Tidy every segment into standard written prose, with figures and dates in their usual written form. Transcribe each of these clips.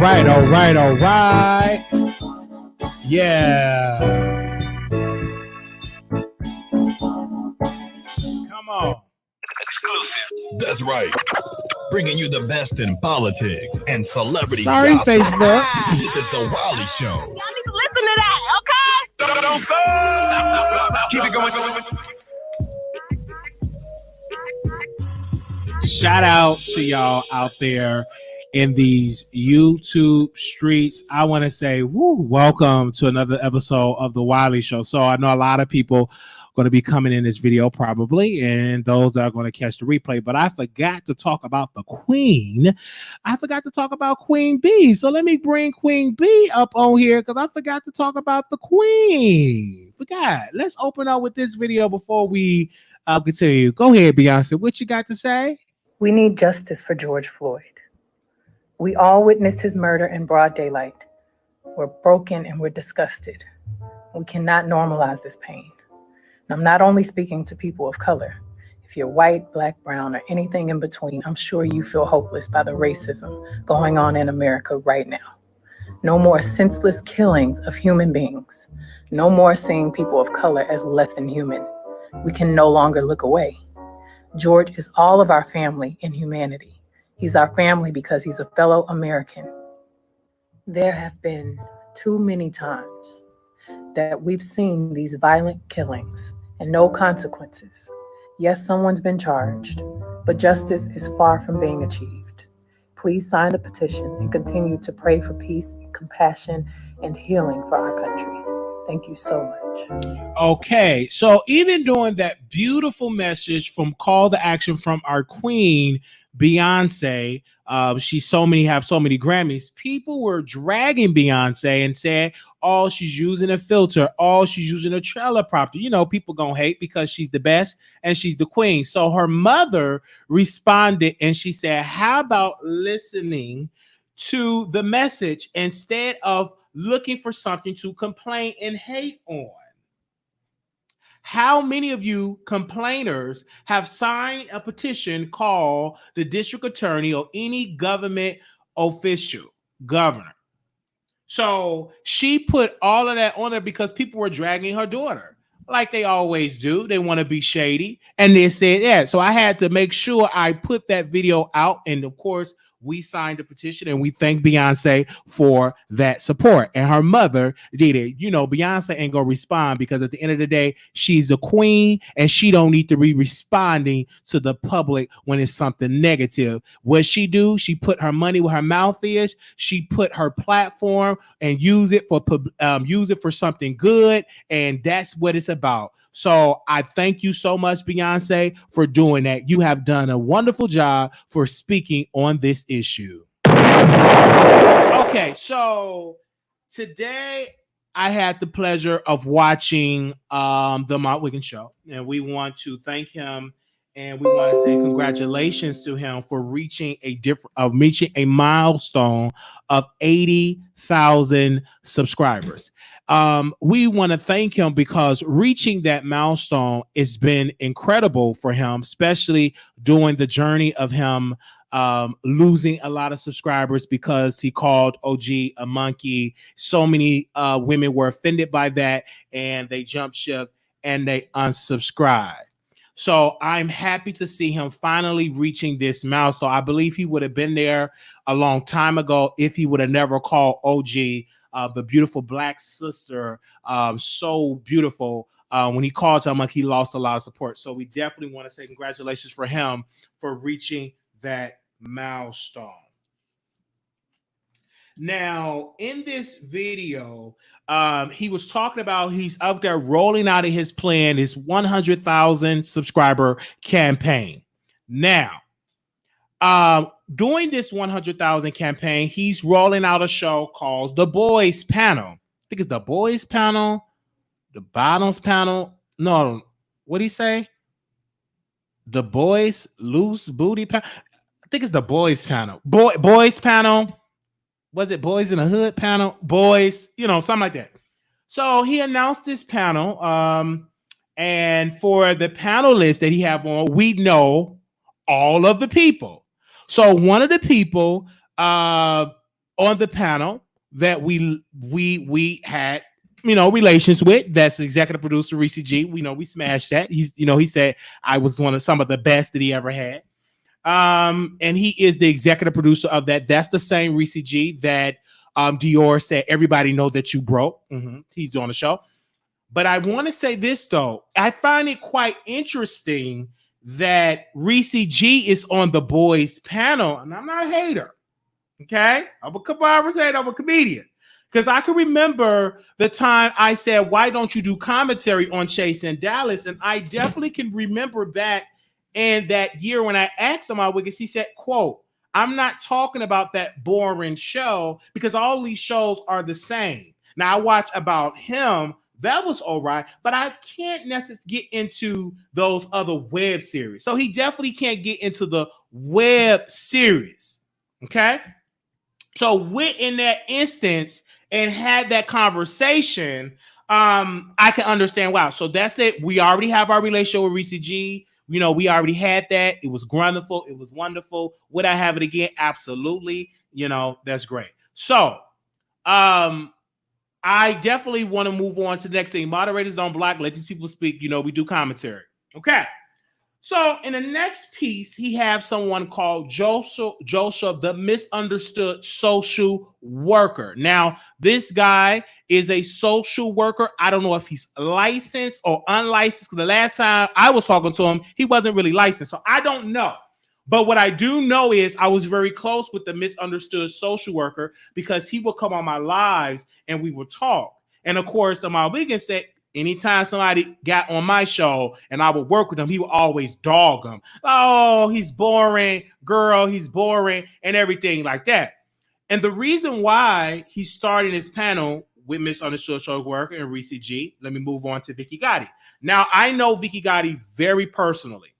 right, all right, all right. Yeah. Come on. Exclusive. That's right. Bringing you the best in politics and celebrity Sorry, gossip. Facebook. This is the Wiley Show. Y'all need to listen to that, okay? Don't go. Keep it going. Shout out to y'all out there in these YouTube streets. I want to say, welcome to another episode of the Wiley Show. So I know a lot of people going to be coming in this video probably, and those that are going to catch the replay. But I forgot to talk about the Queen. I forgot to talk about Queen B. So let me bring Queen B up on here because I forgot to talk about the Queen. Forgot. Let's open up with this video before we continue. Go ahead, Beyonce. What you got to say? We need justice for George Floyd. We all witnessed his murder in broad daylight. We're broken and we're disgusted. We cannot normalize this pain. And I'm not only speaking to people of color. If you're white, black, brown, or anything in between, I'm sure you feel hopeless by the racism going on in America right now. No more senseless killings of human beings. No more seeing people of color as less than human. We can no longer look away. George is all of our family in humanity. He's our family because he's a fellow American. There have been too many times that we've seen these violent killings and no consequences. Yes, someone's been charged, but justice is far from being achieved. Please sign the petition and continue to pray for peace, compassion, and healing for our country. Thank you so much. Okay, so even during that beautiful message from call to action from our queen, Beyonce, have so many Grammys, people were dragging Beyonce and said, oh, she's using a filter, oh, she's using a trailer property. You know, people gonna hate because she's the best and she's the queen. So her mother responded and she said, how about listening to the message instead of looking for something to complain and hate on? How many of you complainers have signed a petition called the district attorney or any government official, governor? So she put all of that on there because people were dragging her daughter like they always do. They want to be shady. And they said, yeah. So I had to make sure I put that video out. And of course, we signed a petition and we thank Beyonce for that support. And her mother did it. You know, Beyonce ain't gonna respond because at the end of the day, she's a queen and she don't need to be responding to the public when it's something negative. What she do, she put her money where her mouth is. She put her platform and use it for something good. And that's what it's about. So I thank you so much, Beyonce, for doing that. You have done a wonderful job for speaking on this issue. Okay, so today I had the pleasure of watching the Armon Wiggins show, and we want to thank him and we want to say congratulations to him for reaching a milestone of 80,000 subscribers. We want to thank him because reaching that milestone has been incredible for him, especially during the journey of him losing a lot of subscribers because he called OG a monkey. So many women were offended by that and they jumped ship and they unsubscribed. So I'm happy to see him finally reaching this milestone. I believe he would have been there a long time ago if he would have never called OG the beautiful black sister, so beautiful. When he called him, he lost a lot of support. So we definitely want to say congratulations for him for reaching that milestone. Now, in this video, he was talking about he's out there rolling out of his plan, his 100,000 subscriber campaign. Now, during this 100,000 campaign, he's rolling out a show called The Boys Panel. I think it's The Boys Panel, The Bottoms Panel. No, what did he say? The Boys Loose Booty Panel. I think it's The Boys Panel. Boys Panel. Was it Boys in the Hood panel? Boys, something like that. So he announced this panel. And for the panelists that he have on, we know all of the people. So one of the people on the panel that we had, relations with. That's executive producer Reese G. We smashed that. He said I was some of the best that he ever had. And he is the executive producer of that. That's the same Reese G that Dior said everybody know that you broke. He's on the show. But I want to say this though, I find it quite interesting that Reese G is on the boys panel, and I'm not a hater. Okay, I'm a hater. I'm a comedian. Because I can remember the time I said, why don't you do commentary on Chase and Dallas? And I definitely can remember back in that year when I asked him about Wiggins, he said, quote, I'm not talking about that boring show because all these shows are the same. Now I watch About Him. That was all right, but I can't necessarily get into those other web series. So he definitely can't get into the web series. Okay. So went in that instance and had that conversation. I can understand. Wow. So that's it. We already have our relationship with Reese G. We already had that. It was wonderful. It was wonderful. Would I have it again? Absolutely. That's great. So, I definitely want to move on to the next thing. Moderators don't block. Let these people speak. We do commentary. Okay. So in the next piece, he has someone called Joseph, the misunderstood social worker. Now, this guy is a social worker. I don't know if he's licensed or unlicensed. The last time I was talking to him, he wasn't really licensed. So I don't know. But what I do know is I was very close with the misunderstood social worker because he would come on my lives and we would talk. And of course, Armon Wiggins said, anytime somebody got on my show and I would work with him, he would always dog him. Oh, he's boring. Girl, he's boring and everything like that. And the reason why he's starting his panel with misunderstood social worker and Reese G, let me move on to Vicky Gotti. Now, I know Vicky Gotti very personally.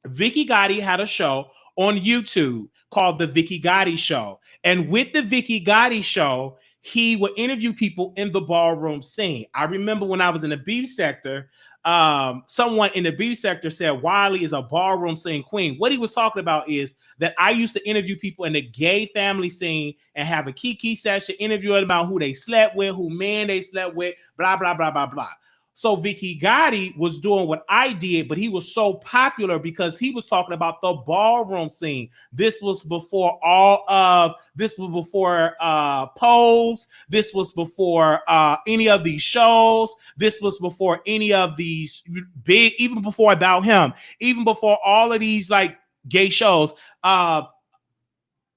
Vicky Gotti had a show on YouTube called The Vicky Gotti Show. And with The Vicky Gotti Show, he would interview people in the ballroom scene. I remember when I was in the beef sector, someone in the beef sector said Wiley is a ballroom scene queen. What he was talking about is that I used to interview people in the gay family scene and have a kiki session, interviewing about who they slept with, who men they slept with, blah, blah, blah, blah, blah. So Vicky Gotti was doing what I did, but he was so popular because he was talking about the ballroom scene. This was before Pose. This was before any of these shows. This was before any of these big, even before About Him, even before all of these like gay shows.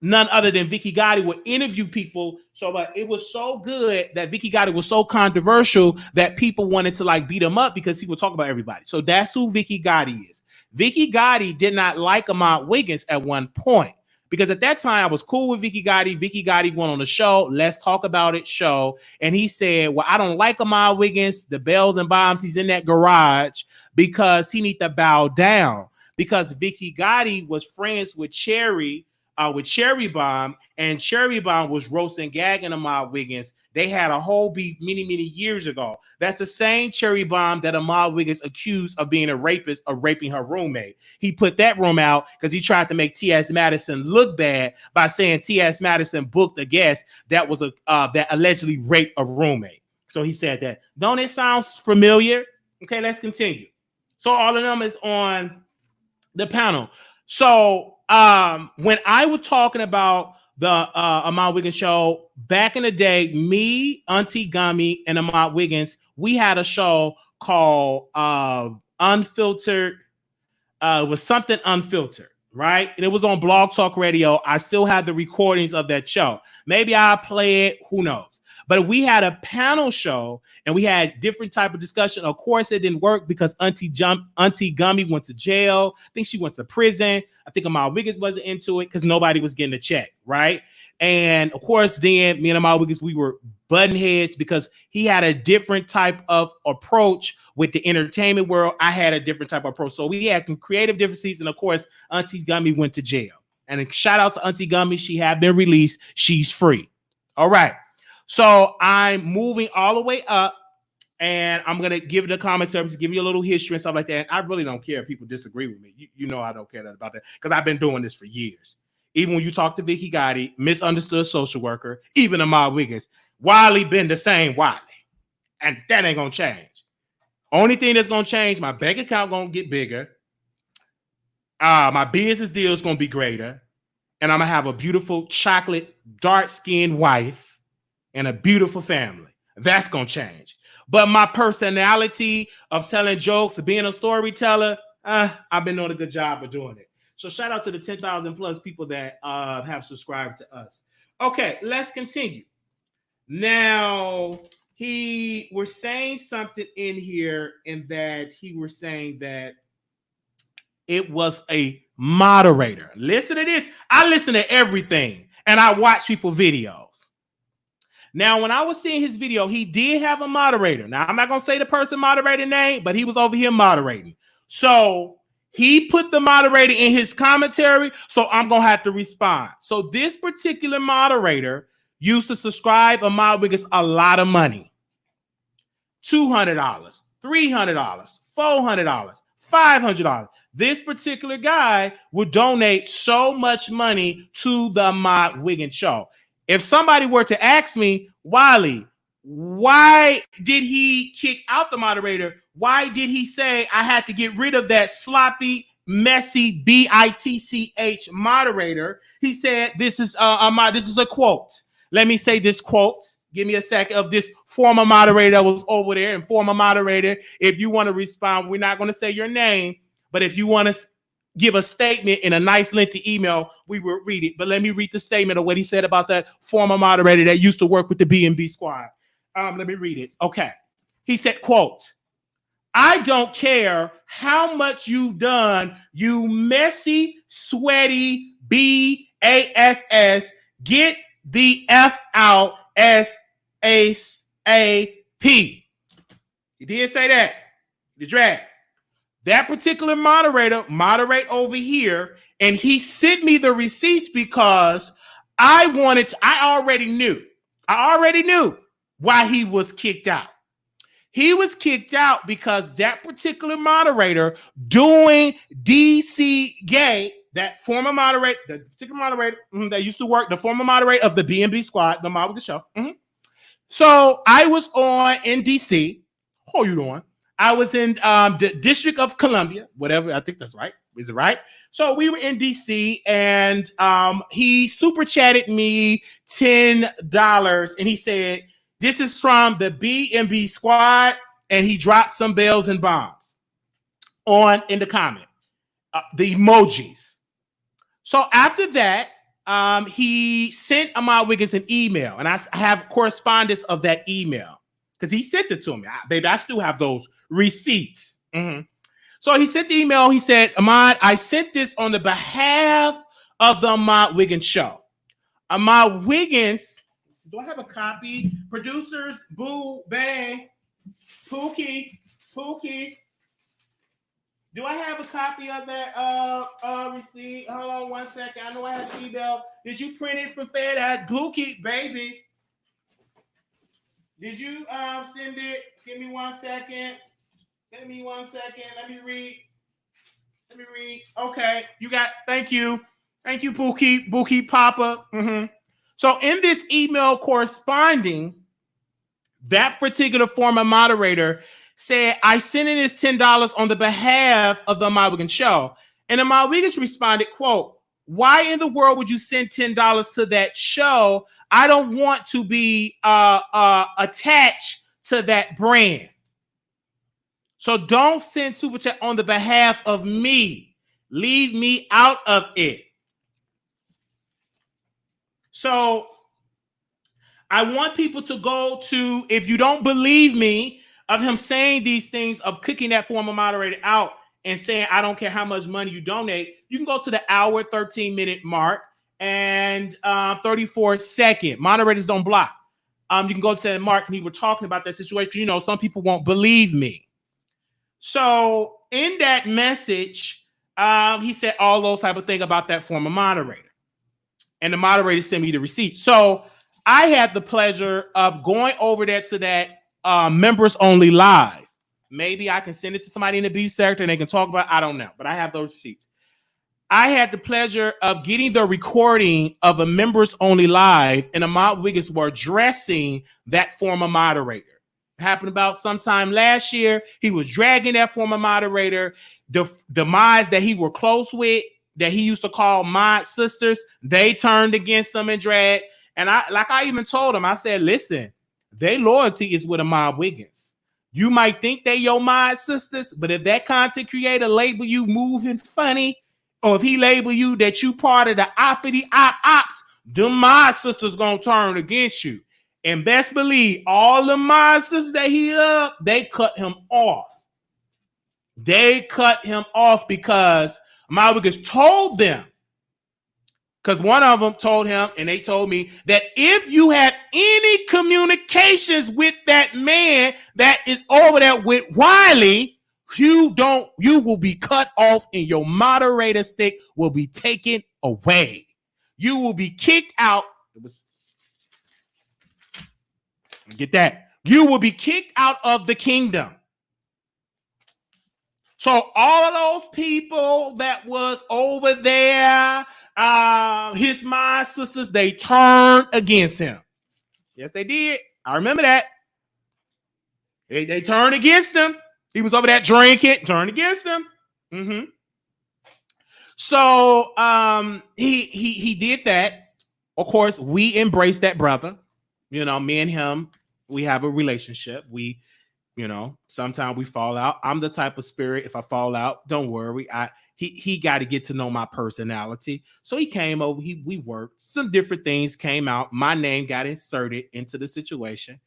None other than Vicky Gotti would interview people. So it was so good that Vicky Gotti was so controversial that people wanted to like beat him up because he would talk about everybody. So that's who Vicky Gotti is. Vicky Gotti did not like Armon Wiggins at one point because at that time I was cool with Vicky Gotti. Vicky Gotti went on the show, Let's Talk About It show. And he said, well, I don't like Armon Wiggins, the bells and bombs. He's in that garage because he need to bow down because Vicky Gotti was friends with Cherry Bomb, and Cherry Bomb was roasting gagging Armon Wiggins. They had a whole beef many years ago. That's the same Cherry Bomb that Armon Wiggins accused of being a rapist of raping her roommate. He put that room out because he tried to make T.S. Madison look bad by saying T.S. Madison booked a guest that was that allegedly raped a roommate. So he said that. Don't it sound familiar? Okay, let's continue. So all of them is on the panel. So when I was talking about the Armon Wiggins show back in the day, me, Auntie Gummy, and Armon Wiggins, we had a show called Unfiltered. It was something unfiltered, right? And it was on Blog Talk Radio. I still have the recordings of that show. Maybe I'll play it. Who knows? But we had a panel show and we had different type of discussion. Of course, it didn't work because Auntie Gummy went to jail. I think she went to prison. I think Armon Wiggins wasn't into it because nobody was getting a check, right? And of course, then me and Armon Wiggins, we were button heads because he had a different type of approach with the entertainment world. I had a different type of approach. So we had some creative differences. And of course, Auntie Gummy went to jail. And a shout out to Auntie Gummy. She had been released. She's free. All right. So I'm moving all the way up and I'm going to give the commentary, give you a little history and stuff like that. And I really don't care if people disagree with me. You know I don't care about that because I've been doing this for years. even when you talk to Vicky Gotti, misunderstood social worker, even Armon Wiggins, Wiley been the same Wiley. And that ain't gonna change. Only thing that's gonna change, my bank account gonna get bigger. My business deal is gonna be greater. And I'm gonna have a beautiful chocolate, dark-skinned wife and a beautiful family. That's gonna change. But my personality of telling jokes, of being a storyteller, I've been doing a good job of doing it. So shout out to the 10,000 plus people that have subscribed to us. Okay, let's continue. Now, he was saying something in here, in that he was saying that it was a moderator. Listen to this. I listen to everything, and I watch people's videos. Now, when I was seeing his video, he did have a moderator. Now, I'm not going to say the person moderator name, but he was over here moderating. So he put the moderator in his commentary, so I'm going to have to respond. So this particular moderator used to subscribe Armon Wiggins a lot of money. $200, $300, $400, $500. This particular guy would donate so much money to the Armon Wiggins show. If somebody were to ask me, Wiley, why did he kick out the moderator? Why did he say I had to get rid of that sloppy, messy, bitch moderator? He said, this is a quote. Let me say this quote. Give me a second of this former moderator that was over there. And former moderator, if you want to respond, we're not going to say your name, but if you want to give a statement in a nice lengthy email, we will read it. But let me read the statement of what he said about that former moderator that used to work with the B&B squad. Let me read it. Okay. He said, quote, I don't care how much you've done, you messy, sweaty BASS. Get the F out SAP. He did say that. The drag. That particular moderator moderate over here, and he sent me the receipts because I already knew why he was kicked out. He was kicked out because that particular moderator doing DC Gay, that former moderator, the particular moderator that used to work, the former moderator of the B&B squad, the Armon Wiggins show. So I was in DC. How you doing? I was in the District of Columbia, whatever. I think that's right. Is it right? So we were in DC, and he super chatted me $10, and he said, "This is from the B&B squad," and he dropped some bells and bombs in the comment, the emojis. So after that, he sent Armon Wiggins an email, and I have correspondence of that email because he sent it to me. Baby, I still have those receipts. So he sent the email. He said, Armon, I sent this on the behalf of the Armon Wiggins show. Armon Wiggins, do I have a copy? Producers, Boo, Bang, Pookie. Do I have a copy of that receipt? Hold on 1 second. I know I have the email. Did you print it from FedEx? Pookie, baby. Did you send it? Give me 1 second. Let me read. Okay, you got. Thank you, Pookie Papa. So in this email corresponding, that particular former moderator said, I sent in this $10 on the behalf of the Armon Wiggins show. And Armon Wiggins responded, quote, why in the world would you send $10 to that show? I don't want to be attached to that brand. So don't send super chat on the behalf of me. Leave me out of it. So I want people to go to, if you don't believe me, of him saying these things, of kicking that former moderator out and saying, I don't care how much money you donate, you can go to the hour, 13-minute mark and 34-second. Moderators don't block. You can go to that mark, and he was talking about that situation. You know, some people won't believe me. So in that message, he said all those type of things about that former moderator. And the moderator sent me the receipt. So I had the pleasure of going over there to that members only live. Maybe I can send it to somebody in the beef sector and they can talk about it. I don't know, but I have those receipts. I had the pleasure of getting the recording of a members only live, and Armon Wiggins were addressing that former moderator. It happened about sometime last year. He was dragging that former moderator, the mods that he were close with, that he used to call mod sisters. They turned against him and dragged. And I even told him, I said, listen, their loyalty is with Armon Wiggins. You might think they your mod sisters, but if that content creator label you moving funny, or if he label you that you part of the oppity ops, them mod sisters gonna turn against you. And best believe all the mod sisters that he loved, they cut him off. They cut him off because Armon Wiggins told them, because one of them told him, and they told me, that if you have any communications with that man that is over there with Wiley, you will be cut off and your moderator stick will be taken away. You will be kicked out. Get that. You will be kicked out of the kingdom. So all of those people that was over there, his mod sisters, they turned against him. Yes, they did. I remember that. They turned against him. He was over there drinking, turned against him. Mm-hmm. So he did that. Of course, we embraced that brother. You know, me and him, we have a relationship. We, you know, sometimes we fall out. I'm the type of spirit, if I fall out, don't worry. He got to get to know my personality. So he came over, we worked. Some different things came out. My name got inserted into the situation.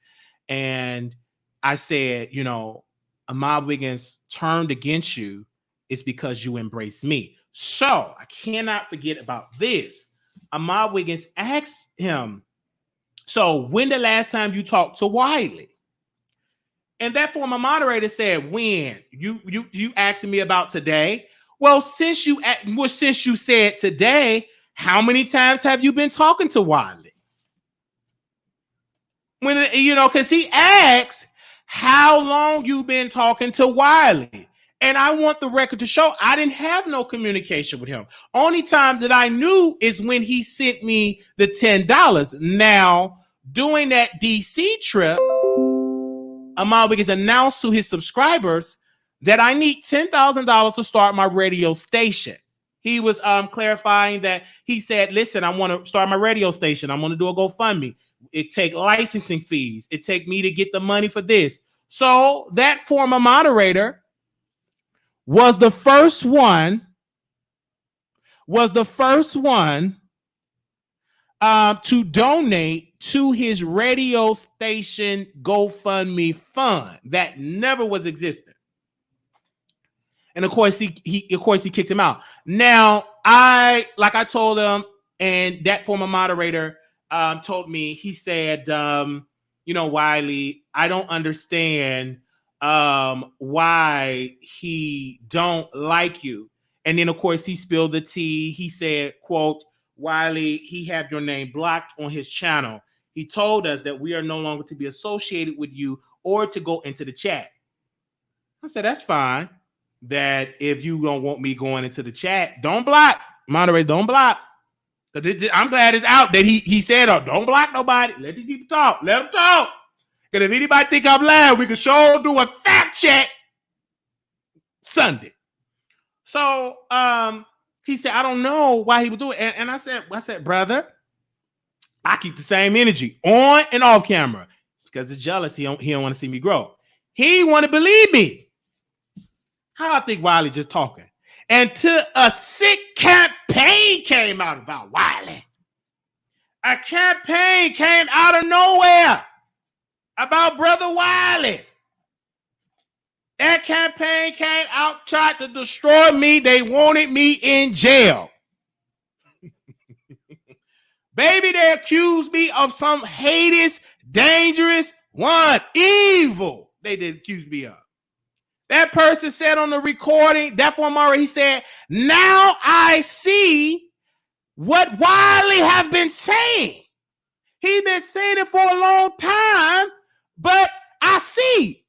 And I said, you know, Armon Wiggins turned against you is because you embrace me. So I cannot forget about this. Armon Wiggins asked him, so when the last time you talked to Wiley? And that former moderator said, when? You asking me about today? Well, since you said today, how many times have you been talking to Wiley? When, you know, because he asked how long you been talking to Wiley. And I want the record to show I didn't have no communication with him. Only time that I knew is when he sent me the $10. Now, during that DC trip, Armon Wiggins announced to his subscribers that I need $10,000 to start my radio station. He was clarifying that he said, listen, I want to start my radio station. I want to do a GoFundMe. It take licensing fees. It take me to get the money for this. So that former moderator was the first one to donate to his radio station GoFundMe fund that never was existent. And of course he kicked him out. Now, I told him, and that former moderator told me, he said, you know, Wiley, I don't understand why he don't like you. And then of course he spilled the tea. He said, quote, Wiley, he had your name blocked on his channel. He told us that we are no longer to be associated with you or to go into the chat. I said, that's fine. That if you don't want me going into the chat, don't block. Moderators, don't block. I'm glad it's out that he said, oh, don't block nobody. Let these people talk. Let them talk. Because if anybody think I'm lying, we can sure do a fact check Sunday. So he said, I don't know why he would do it. And I said, brother, I keep the same energy on and off camera. It's because it's jealous. He don't want to see me grow. He want to believe me. How I think Wiley just talking. Until a sick campaign came out about Wiley. A campaign came out of nowhere about Brother Wiley. That campaign came out, tried to destroy me. They wanted me in jail. Baby, they accused me of some heinous, dangerous, evil. They did accuse me of. That person said on the recording, that former, he said, now I see what Wiley have been saying. He been saying it for a long time, but I see.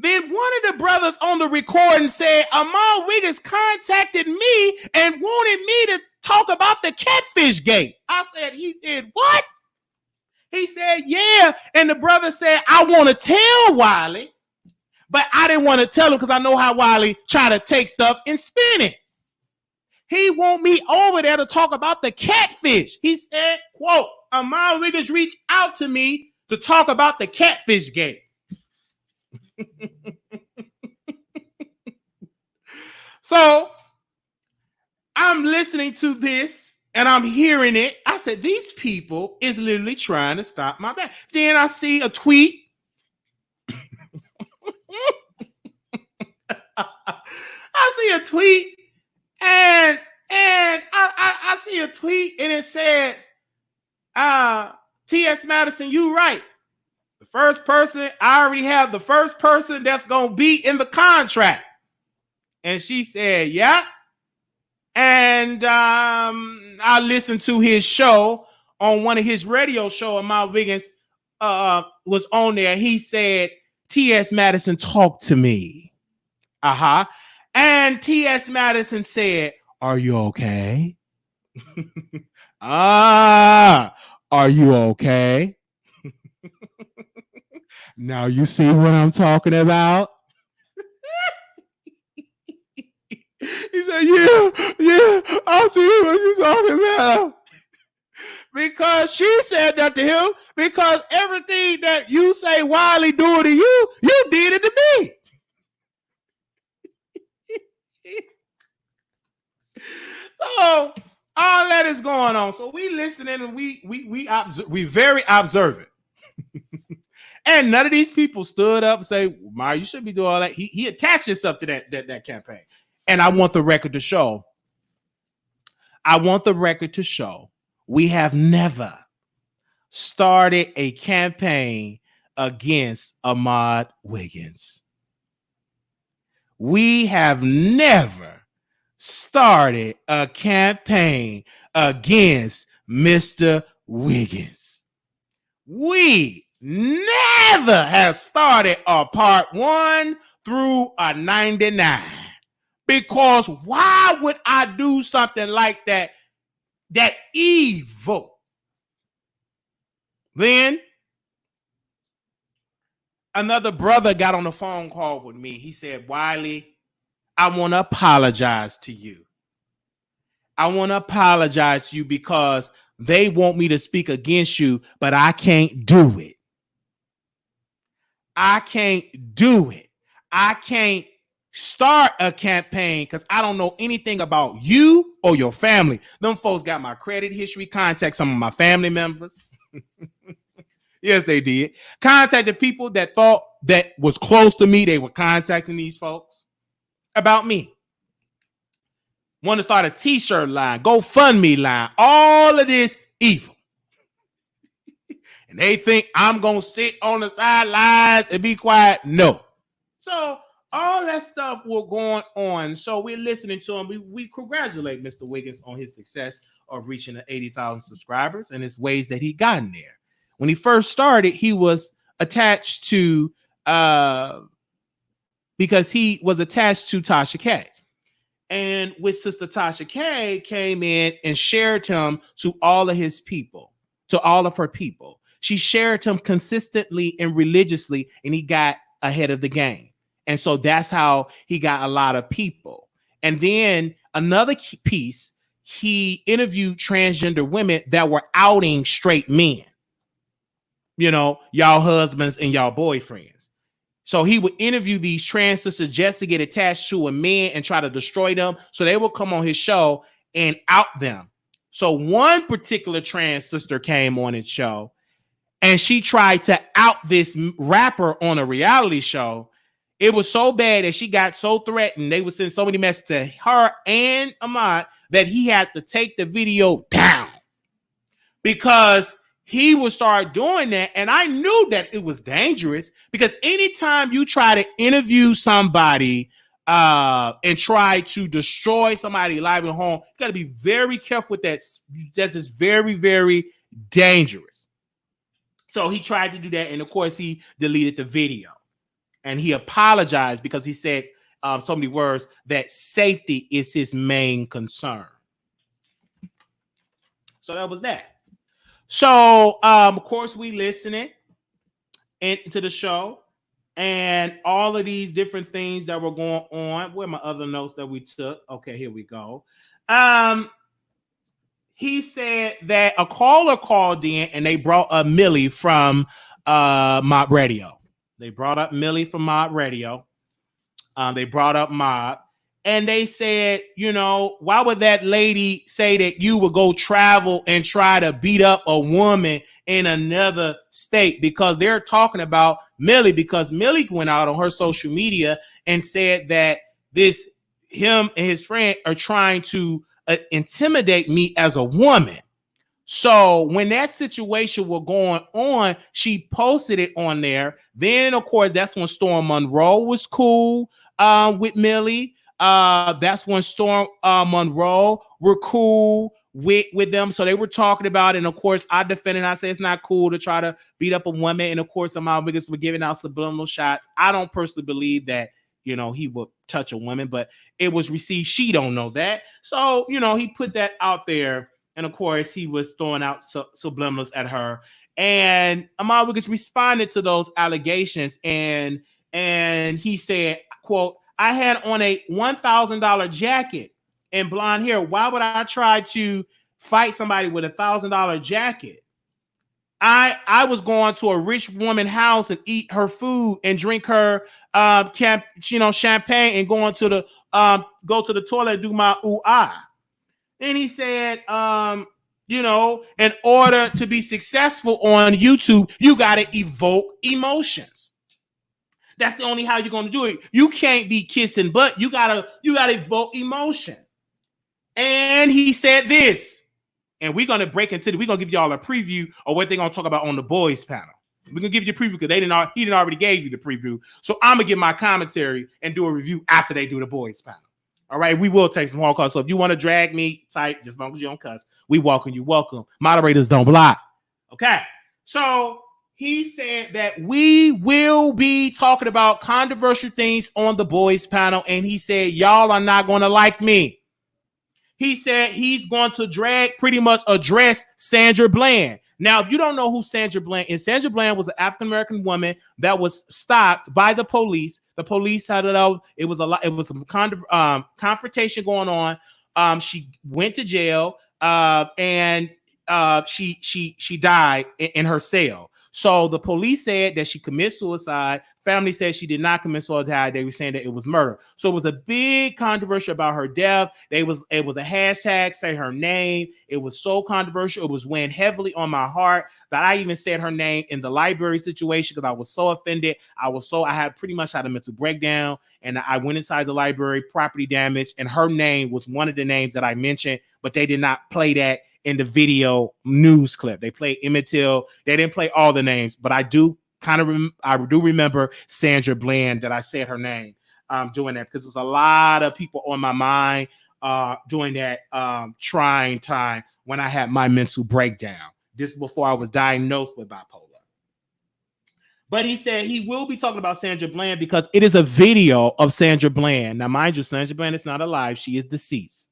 Then one of the brothers on the recording said, Armon Wiggins contacted me and wanted me to talk about the catfish gate. I said, he did what? He said, yeah. And the brother said, I want to tell Wiley, but I didn't want to tell him because I know how Wiley try to take stuff and spin it. He want me over there to talk about the catfish. He said, quote, Armon Wiggins reached out to me to talk about the catfish gate. So I'm listening to this and I'm hearing it. I said, these people is literally trying to stop my back. Then I see a tweet. I see a tweet and I see a tweet and it says, T.S. Madison, you right. The first person, I already have the first person that's going to be in the contract. And she said, yeah. And I listened to his show on one of his radio shows. Armon Wiggins was on there. He said, T.S. Madison, talk to me. And T.S. Madison said, are you okay? Are you okay? Now you see what I'm talking about? He said, yeah, I see what you're talking about. Because she said that to him, because everything that you say Wiley doing to you, you did it to me. So all that is going on. So we listening and we very observant. And none of these people stood up and say, Mara, you shouldn't be doing all that. He attached himself to that campaign. And I want the record to show. We have never started a campaign against Armon Wiggins. We have never started a campaign against Mr. Wiggins. We never have started a part 1 through a 99. Because why would I do something like that? That evil. Then another brother got on the phone call with me. He said, Wiley, I want to apologize to you. I want to apologize to you because they want me to speak against you, but I can't do it. I can't do it. I can't start a campaign because I don't know anything about you or your family. Them folks got my credit history, contact some of my family members. Yes, they did. Contacted people that thought that was close to me. They were contacting these folks about me. Want to start a t-shirt line, GoFundMe line, all of this evil. And they think I'm going to sit on the sidelines and be quiet. No. So all that stuff was going on. So we're listening to him. We congratulate Mr. Wiggins on his success of reaching the 80,000 subscribers and his ways that he gotten there. When he first started, he was attached to, because he was attached to Tasha K. And with Sister Tasha K came in and shared him to all of his people, to all of her people. She shared him consistently and religiously, and he got ahead of the game. And so that's how he got a lot of people. And then another piece, he interviewed transgender women that were outing straight men. You know, y'all husbands and y'all boyfriends. So he would interview these trans sisters just to get attached to a man and try to destroy them. So they would come on his show and out them. So one particular trans sister came on his show and she tried to out this rapper on a reality show. It was so bad that she got so threatened. They would send so many messages to her and Ahmad that he had to take the video down because he would start doing that. And I knew that it was dangerous because anytime you try to interview somebody and try to destroy somebody live at home, you got to be very careful with that. That's just very, very dangerous. So he tried to do that. And of course, he deleted the video. And he apologized because he said so many words that safety is his main concern. So that was that. So, of course, we listening into the show and all of these different things that were going on. Where are my other notes that we took? Okay, here we go. He said that a caller called in and they brought up Millie from Mob Radio. They brought up Millie from Mob Radio. They brought up Mob. And they said, you know, why would that lady say that you would go travel and try to beat up a woman in another state? Because they're talking about Millie, because Millie went out on her social media and said that him and his friend are trying to intimidate me as a woman. So when that situation was going on, she posted it on there. Then, of course, that's when Storm Monroe was cool with Millie. That's when Storm Monroe were cool with them. So they were talking about it. And of course, I defended. I said it's not cool to try to beat up a woman. And of course, Armon Wiggins were giving out subliminal shots. I don't personally believe that, you know, he would touch a woman, but it was received. She don't know that. So, you know, he put that out there. And of course, he was throwing out subliminals at her. And Armon Wiggins responded to those allegations. And he said, quote, I had on a $1,000 jacket and blonde hair. Why would I try to fight somebody with a $1,000 jacket? I was going to a rich woman house and eat her food and drink her champagne and going to the go to the toilet and do my ooh-ah. And he said, you know, in order to be successful on YouTube, you got to evoke emotions. That's the only how you're going to do it. You can't be kissing butt. You gotta evoke emotion. And he said this, and we're gonna break into we're gonna give y'all a preview of what they're gonna talk about on the boys panel. We're gonna give you a preview because he didn't already gave you the preview. So I'm gonna give my commentary and do a review after they do the boys panel. All right, we will take some phone calls. So if you want to drag me, type, just as long as you don't cuss. We welcome you. Welcome. Moderators don't block. Okay, so he said that we will be talking about controversial things on the boys panel. And he said, y'all are not going to like me. He said he's going to pretty much address Sandra Bland. Now, if you don't know who Sandra Bland is, Sandra Bland was an African-American woman that was stopped by the police. The police had it out. It was some confrontation going on. She went to jail and she died in her cell. So the police said that she committed suicide. Family said she did not commit suicide. They were saying that it was murder. So it was a big controversy about her death. It was a hashtag, say her name. It was so controversial. It was weighing heavily on my heart that I even said her name in the library situation because I was so offended. I had pretty much had a mental breakdown, and I went inside the library, property damage, and her name was one of the names that I mentioned, but they did not play that in the video news clip. They played Emmett Till. They didn't play all the names, but I do remember Sandra Bland that I said her name doing that because there was a lot of people on my mind during that trying time when I had my mental breakdown. This before I was diagnosed with bipolar. But he said he will be talking about Sandra Bland because it is a video of Sandra Bland. Now, mind you, Sandra Bland is not alive. She is deceased.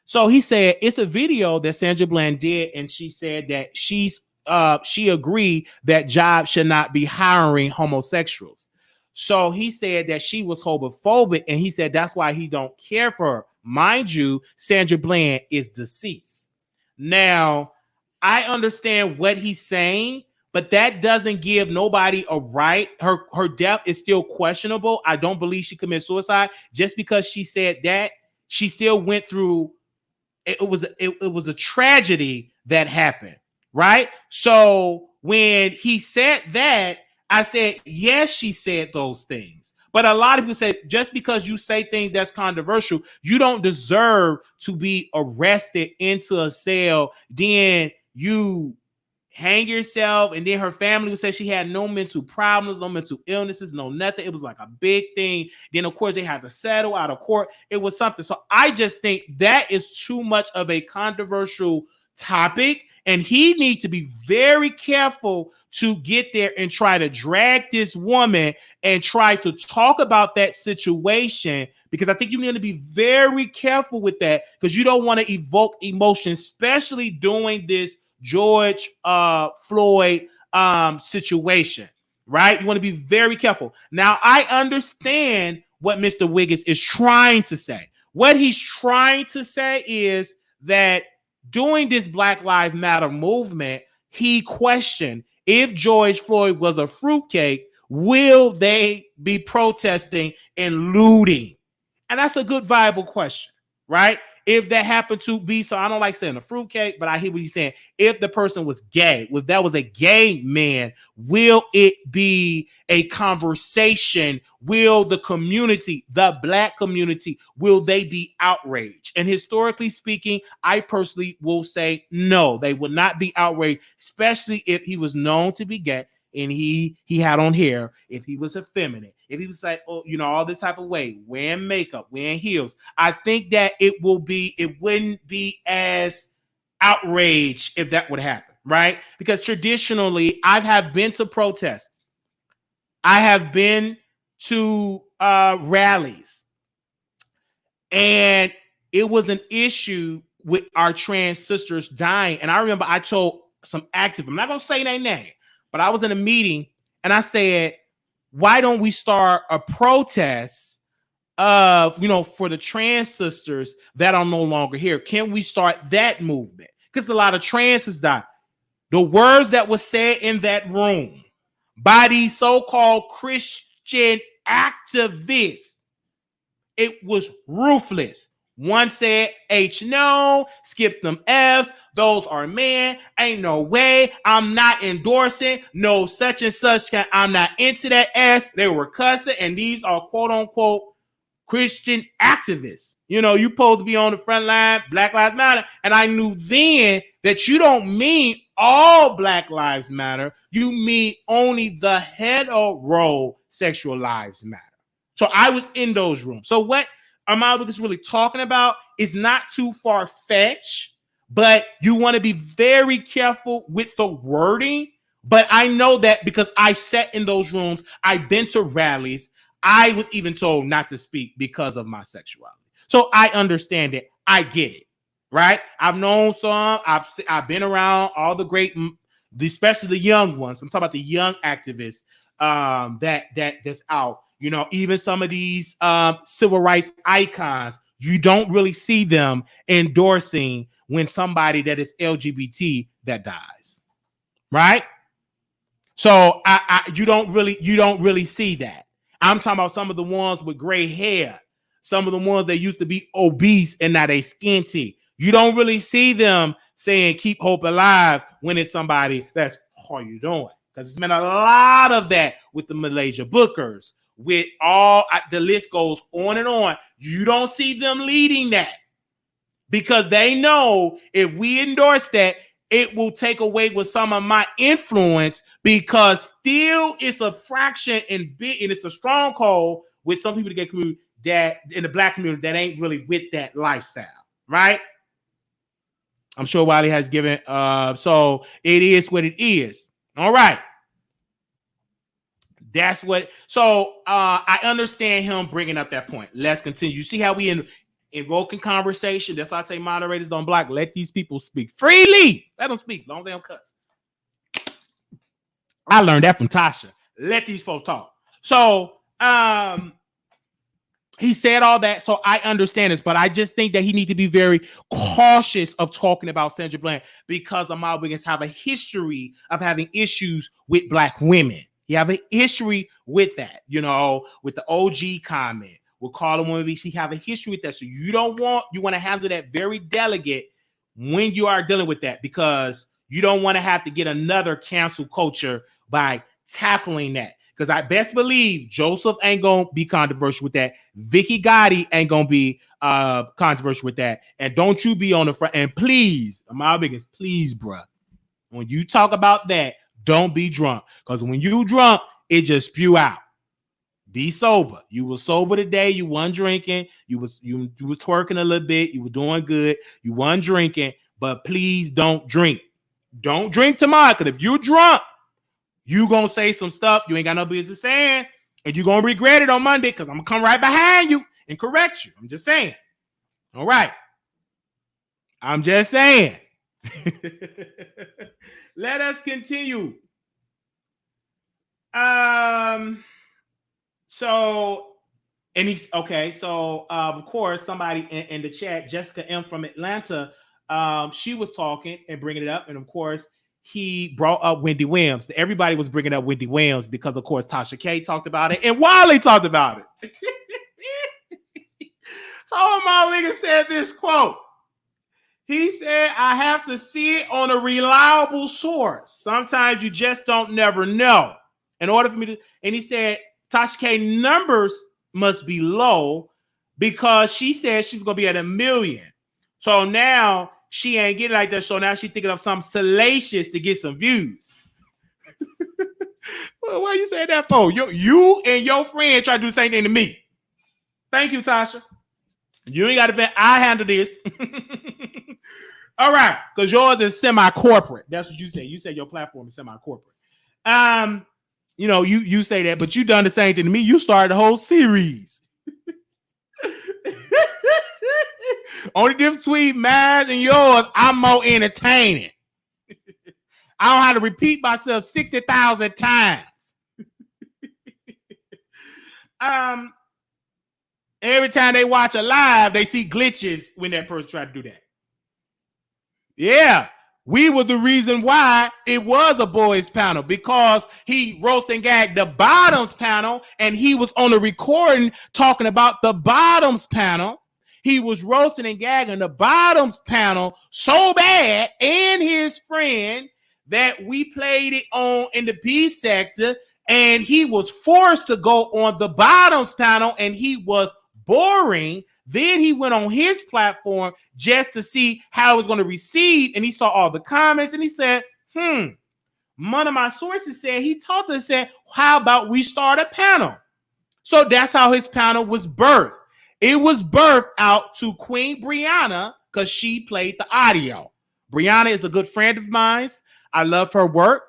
So he said it's a video that Sandra Bland did, and she said that she agreed that jobs should not be hiring homosexuals. So he said that she was homophobic, and he said that's why he don't care for her. Mind you, Sandra Bland is deceased. Now, I understand what he's saying, but that doesn't give nobody a right. Her death is still questionable. I don't believe she committed suicide. Just because she said that, she still went through. It was a tragedy that happened, right? So when he said that, I said, yes, she said those things. But a lot of people say just because you say things that's controversial, you don't deserve to be arrested into a cell. Then you hang yourself, and then her family would say she had no mental problems, no mental illnesses, no nothing. It was like a big thing. Then, of course, they had to settle out of court. It was something. So I just think that is too much of a controversial topic, And he needs to be very careful to get there and try to drag this woman and try to talk about that situation, because I think you need to be very careful with that, because you don't want to evoke emotion, especially during this George Floyd situation, right? You want to be very careful. Now, I understand what Mr. Wiggins is trying to say. What he's trying to say is that during this Black Lives Matter movement, he questioned if George Floyd was a fruitcake, will they be protesting and looting? And that's a good, viable question, right? If that happened to be, so I don't like saying a fruitcake, but I hear what he's saying. If the person was gay, if that was a gay man, will it be a conversation? Will the community, the Black community, will they be outraged? And historically speaking, I personally will say no, they would not be outraged, especially if he was known to be gay and he had on hair, if he was effeminate, if he was like, oh, you know, all this type of way, wearing makeup, wearing heels. I think that it wouldn't be as outraged if that would happen, right? Because traditionally, I have been to protests. I have been to rallies, and it was an issue with our trans sisters dying. And I remember I told some activists, I'm not going to say their name, but I was in a meeting and I said, why don't we start a protest of, you know, for the trans sisters that are no longer here? Can we start that movement? Because a lot of trans has died. The words that were said in that room by these so-called Christian activists, it was ruthless. One said, H no, skip them F's, those are men, ain't no way, I'm not endorsing, no such and such, I'm not into that S. They were cussing, and these are quote unquote Christian activists. You know, you supposed to be on the front line, Black Lives Matter. And I knew then that you don't mean all Black Lives Matter, you mean only the heterosexual lives matter. So I was in those rooms. So what Armon Wiggins is really talking about is not too far-fetched, but you want to be very careful with the wording. But I know that because I sat in those rooms, I've been to rallies, I was even told not to speak because of my sexuality. So I understand it. I get it, right? I've known some. I've been around all the great, especially the young ones. I'm talking about the young activists that's out. You know, even some of these civil rights icons, you don't really see them endorsing when somebody that is LGBT that dies, right? So you don't really see that. I'm talking about some of the ones with gray hair, some of the ones that used to be obese and now they skinty. You don't really see them saying keep hope alive when it's somebody that's, how you doing? Because it's been a lot of that with the Malaysia Bookers, with all the list goes on and on. You don't see them leading that because they know if we endorse that, it will take away with some of my influence, because still it's a fraction and it's a stronghold with some people that in the Black community that ain't really with that lifestyle, right? I'm sure Wiley has given. So it is what it is. All right. That's what. So I understand him bringing up that point. Let's continue. You see how we invoking conversation. That's why I say moderators don't block. Let these people speak freely. Let them speak. Long as they don't cuss. I learned that from Tasha. Let these folks talk. So he said all that. So I understand this, but I just think that he needs to be very cautious of talking about Sandra Bland, because Armon Wiggins have a history of having issues with Black women. You have a history with that, you know, with the OG comment, with calling women BC. Have a history with that. So you want to handle that very delicate when you are dealing with that, because you don't want to have to get another cancel culture by tackling that. Because I best believe Joseph ain't gonna be controversial with that. Vicky Gotti ain't gonna be controversial with that. And don't you be on the front. And please, Armon Wiggins, please, bruh, when you talk about that, don't be drunk, because when you drunk, it just spew out. Be sober. You were sober today. You weren't drinking. You was twerking a little bit. You were doing good. You weren't drinking, but please don't drink. Don't drink tomorrow, because if you're drunk, you gonna say some stuff you ain't got no business saying, and you're gonna regret it on Monday, because I'm gonna come right behind you and correct you. I'm just saying. All right. I'm just saying. Let us continue. So, and he's okay. So, of course, somebody in the chat, Jessica M from Atlanta, she was talking and bringing it up, and of course, he brought up Wendy Williams. Everybody was bringing up Wendy Williams because, of course, Tasha K talked about it and Wiley talked about it. So, Armon Wiggins said this quote. He said, I have to see it on a reliable source. Sometimes you just don't never know. In order for me to, and he said, Tasha K numbers must be low because she said she's going to be at 1 million. So now she ain't getting like that. So now she's thinking of something salacious to get some views. Well, why you say that for? You and your friend try to do the same thing to me. Thank you, Tasha. You ain't got to bet. I handle this. All right, because yours is semi-corporate. That's what you say. You say your platform is semi-corporate. You know, you say that, but you done the same thing to me. You started the whole series. Only difference between mine and yours, I'm more entertaining. I don't have to repeat myself 60,000 times. Every time they watch a live, they see glitches when that person tried to do that. Yeah, we were the reason why it was a boys panel, because he roast and gagged the bottoms panel, and he was on the recording talking about the bottoms panel. He was roasting and gagging the bottoms panel so bad, and his friend, that we played it on in the B sector, and he was forced to go on the bottoms panel, and he was boring. Then he went on his platform just to see how it was going to receive, and he saw all the comments, and he said, one of my sources said, he talked to us, said, how about we start a panel? So that's how his panel was birthed. It was birthed out to Queen Brianna because she played the audio. Brianna is a good friend of mine. I love her work.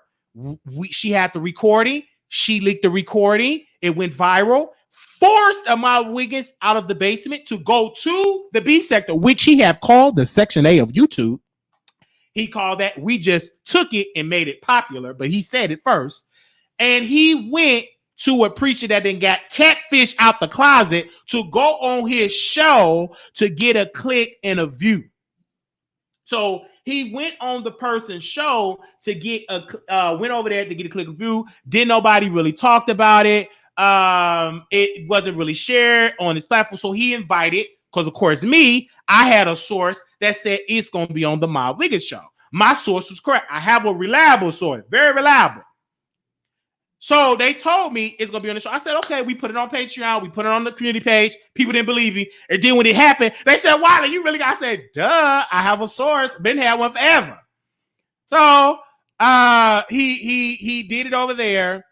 She had the recording. She leaked the recording. It went viral. Forced Armon Wiggins out of the basement to go to the B sector, which he have called the Section A of YouTube. He called that, we just took it and made it popular, but he said it first. And he went to a preacher that then got catfish out the closet to go on his show to get a click and a view. So he went on the person's show to get went over there to get a click and view. Didn't nobody really talked about it. It wasn't really shared on his platform. So he invited, because of course I had a source that said it's going to be on the Armon Wiggins show. My source was correct. I have a reliable source, very reliable. So they told me it's going to be on the show. I said, okay, we put it on Patreon. We put it on the community page. People didn't believe me. And then when it happened, they said, Wiley, you really got, I said, duh, I have a source. Been had one forever. So he did it over there.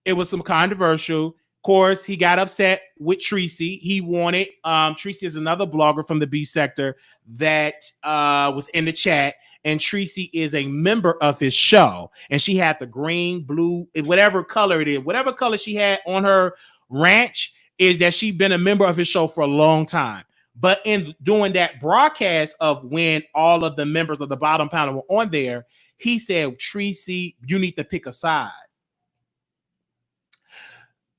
It was some controversial. Of course, he got upset with Tracy. He wanted, Tracy is another blogger from the B sector that was in the chat. And Tracy is a member of his show. And she had the green, blue, whatever color it is, whatever color she had on her ranch, is that she'd been a member of his show for a long time. But in doing that broadcast of when all of the members of the bottom panel were on there, he said, Tracy, you need to pick a side.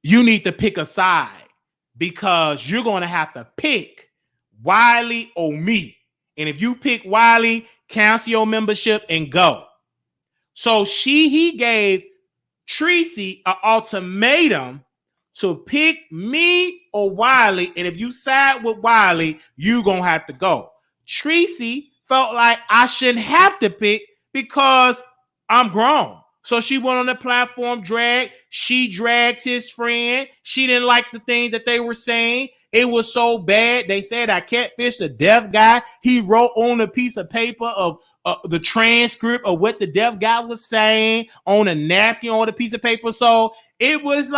You need to pick a side, because you're going to have to pick Wiley or me. And if you pick Wiley, cancel your membership and go. So he gave Tracy an ultimatum to pick me or Wiley. And if you side with Wiley, you're going to have to go. Tracy felt like I shouldn't have to pick because I'm grown. So she went on the platform, she dragged his friend. She didn't like the things that they were saying. It was so bad. They said I catfished a deaf guy. He wrote on a piece of paper of the transcript of what the deaf guy was saying on a napkin on a piece of paper. So it was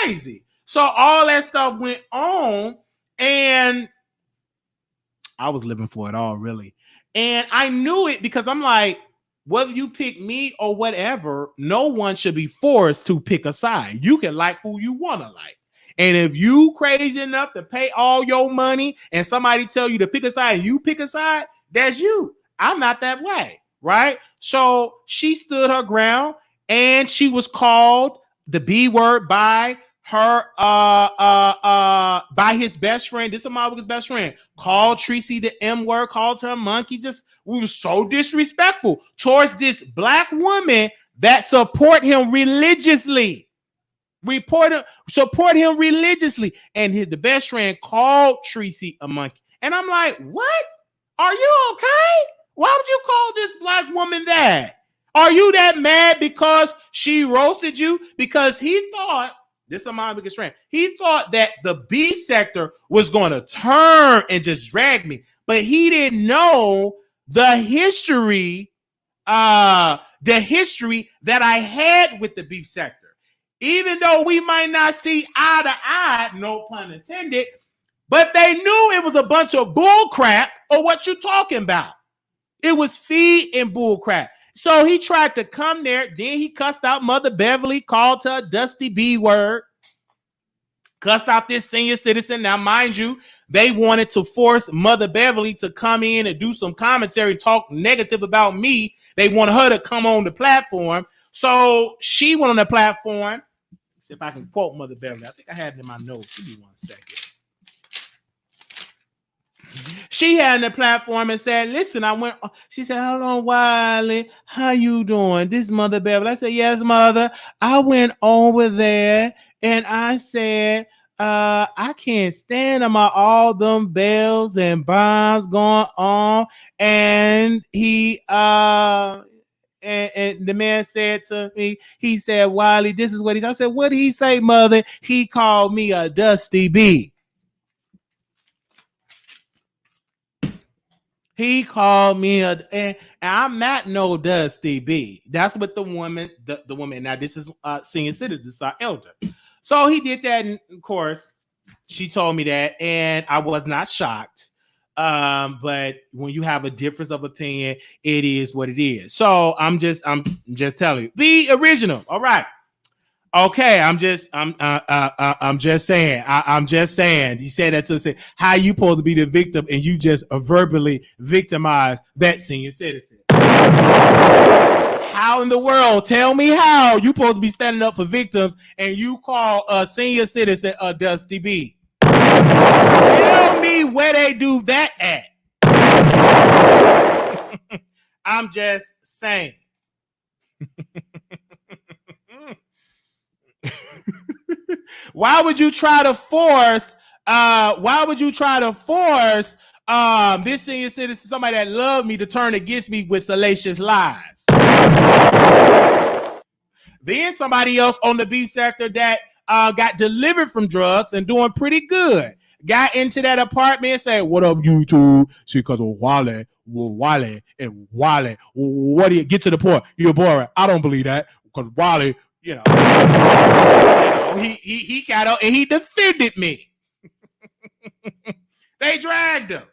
crazy. So all that stuff went on, and I was living for it all, really. And I knew it because I'm like, whether you pick me or whatever, no one should be forced to pick a side. You can like who you want to like. And if you crazy enough to pay all your money and somebody tell you to pick a side and you pick a side, that's you. I'm not that way, right? So she stood her ground and she was called the B word by her by his best friend. This is Armon Wiggins' best friend. Called Tracy the M word, called her a monkey. We were so disrespectful towards this black woman that support him religiously. Support him religiously. And the best friend called Tracy a monkey. And I'm like, what? Are you okay? Why would you call this black woman that? Are you that mad because she roasted you? Because he thought, this is my biggest friend, he thought that the B sector was going to turn and just drag me. But he didn't know the history that I had with the beef sector. Even though we might not see eye to eye, no pun intended, but they knew it was a bunch of bull crap or what you talking about. It was feed and bull crap. So he tried to come there. Then he cussed out Mother Beverly, called her a dusty B word, cussed out this senior citizen. Now, mind you, they wanted to force Mother Beverly to come in and do some commentary, talk negative about me. They wanted her to come on the platform. So she went on the platform. Let's see if I can quote Mother Beverly. I think I had it in my notes. Give me 1 second. She had on the platform and said, listen, she said, hold on, Wiley, how you doing? This is Mother Beverly. I said, yes, Mother. I went over there and I said, I can't stand about all them bells and bombs going on. And he, and the man said to me, he said, Wiley, this is what I said, what did he say, Mother? He called me a dusty bee. He called me and I'm not no dusty bee. That's what the woman. Now this is senior citizen, this is our elder. So he did that, and of course, she told me that, and I was not shocked. But when you have a difference of opinion, it is what it is. So I'm just telling you, the original. All right. Okay, I'm just saying. I'm just saying. He said that to say, how you supposed to be the victim and you just verbally victimize that senior citizen? How in the world? Tell me how you supposed to be standing up for victims and you call a senior citizen a dusty bee? Tell me where they do that at. I'm just saying. Why would you try to force this senior citizen, somebody that loved me, to turn against me with salacious lies? Then somebody else on the beef sector that got delivered from drugs and doing pretty good got into that apartment and said, what up, YouTube? See, because of Wiley, what do you get to the point? You're boring. I don't believe that, because Wiley, he got up and he defended me. They dragged him.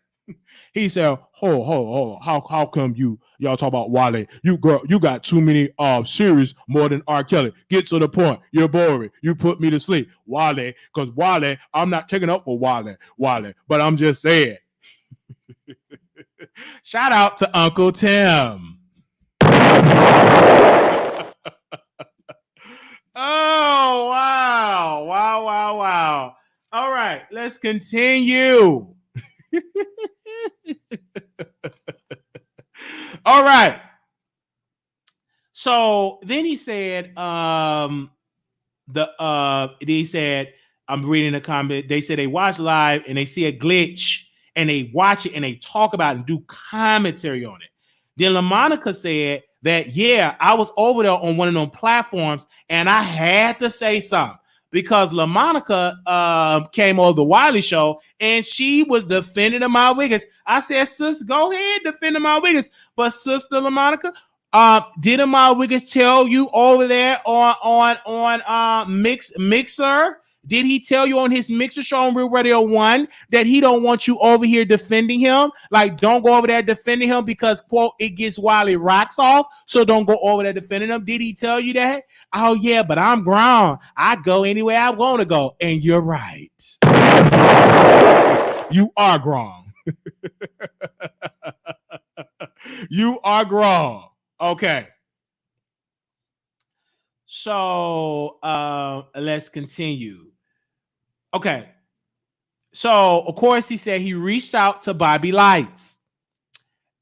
He said, "Ho, how come y'all talk about Wiley? You got too many series more than R. Kelly. Get to the point. You're boring. You put me to sleep, Wiley. Because Wiley, I'm not taking up for Wiley, but I'm just saying." Shout out to Uncle Tim. Oh, wow. All right, let's continue. All right. So then he said, I'm reading the comment. They said they watch live and they see a glitch and they watch it and they talk about it and do commentary on it. Then LaMonica said that, yeah, I was over there on one of them platforms and I had to say something because LaMonica came over the Wiley Show and she was defending Armon Wiggins. I said, sis, go ahead, defend Armon Wiggins. But Sister LaMonica, did Armon Wiggins tell you over there on Mixer Did he tell you on his mixer show on Real Radio 1 that he don't want you over here defending him? Like, don't go over there defending him because, quote, it gets Wiley rocks off, so don't go over there defending him. Did he tell you that? Oh, yeah, but I'm grown. I go anywhere I want to go. And you're right. You are grown. You are grown. Okay. So let's continue. Okay. So, of course, he said he reached out to Bobby Lights.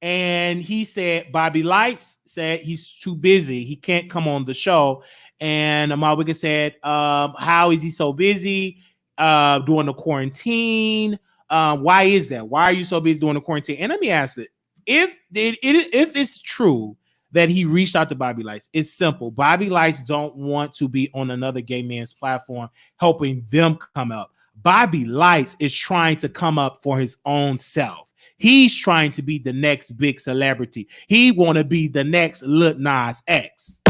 And he said Bobby Lights said he's too busy. He can't come on the show. And Armon Wiggins said, how is he so busy during the quarantine? Why is that? Why are you so busy during the quarantine? And let me ask it. If it's true that he reached out to Bobby Lights, it's simple. Bobby Lights don't want to be on another gay man's platform helping them come up. Bobby Lights is trying to come up for his own self. He's trying to be the next big celebrity. He want to be the next Lil Nas X.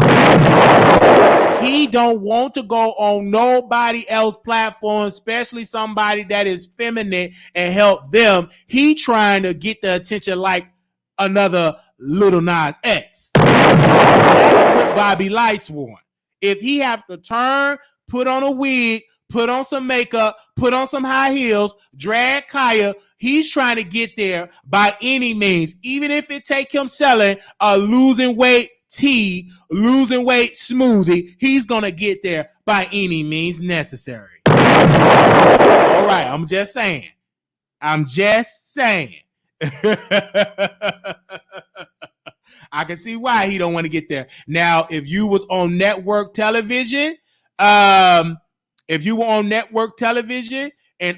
He don't want to go on nobody else's platform, especially somebody that is feminine, and help them. He trying to get the attention like another Lil Nas X. That's what Bobby Lights want. If he have to turn, put on a wig, put on some makeup, put on some high heels, drag Kaya, he's trying to get there by any means, even if it take him selling a losing weight tea, losing weight smoothie, he's gonna get there by any means necessary. All right, I'm just saying. I can see why he don't want to get there. Now, if you was on network television, and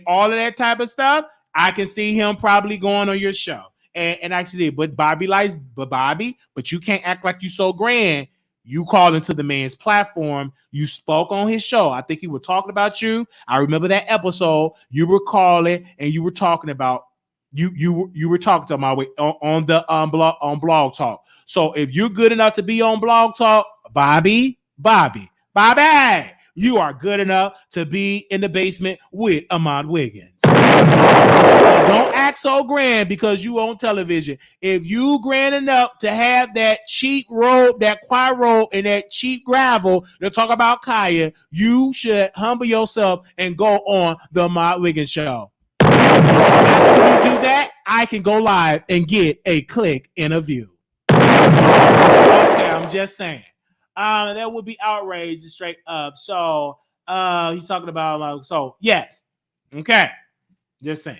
all of that type of stuff, I can see him probably going on your show. And actually, but you can't act like you so grand. You called into the man's platform. You spoke on his show. I think he was talking about you. I remember that episode. You were calling and you were talking about you were talking to my way on the Blog Talk. So if you're good enough to be on Blog Talk, Bobby, you are good enough to be in the basement with Armon Wiggins. So don't act so grand because you on television. If you grand enough to have that cheap robe, that choir robe, and that cheap gravel to talk about Kaya, you should humble yourself and go on the Armon Wiggins show. So after you do that, I can go live and get a click and a view. Okay, I'm just saying. That would be outrage straight up. So he's talking about yes. Okay. Just saying.